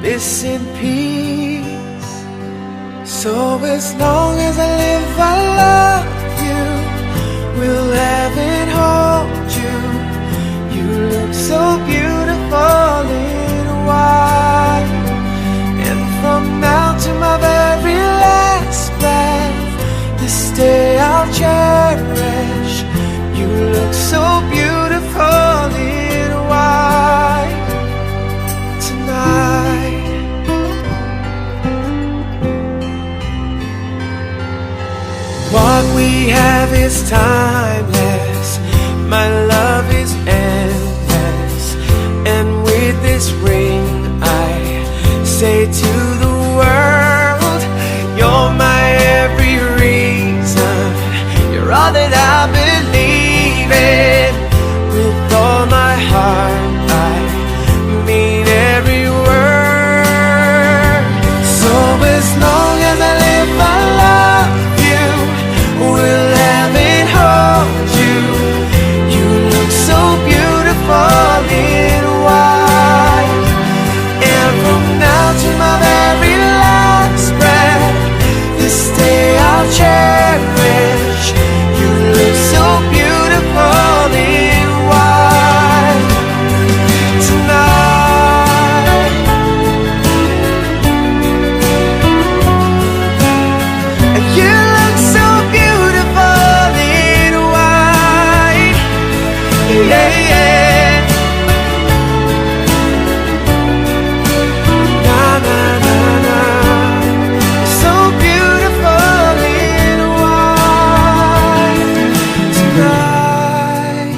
bliss and peace. So as long as I live, I love you, will have and hold you. You look so beautiful in white, and from now to my very last breath, this day I'll cherish. You look so beautiful in white tonight. What we have is timeless, my love is endless, and with this ring I say to the world, you're my every reason, you're all that I believe in. With all my heart I mean every word. So as long as I live, I love you, will have and hold you. You look so beautiful in white, and from now to my very last breath, this day I'll cherish. You look so beautiful in white tonight. And you look so beautiful in white, yeah, yeah. Na na na na, so beautiful in white tonight.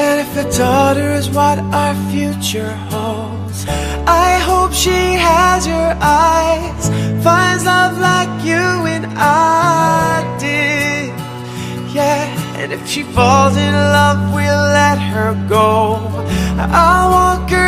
And if a daughter is what our future holds, I hope she has your eyes, finds love like you and I did, yeah. And if she falls in love, we'll let her go. I'll walk her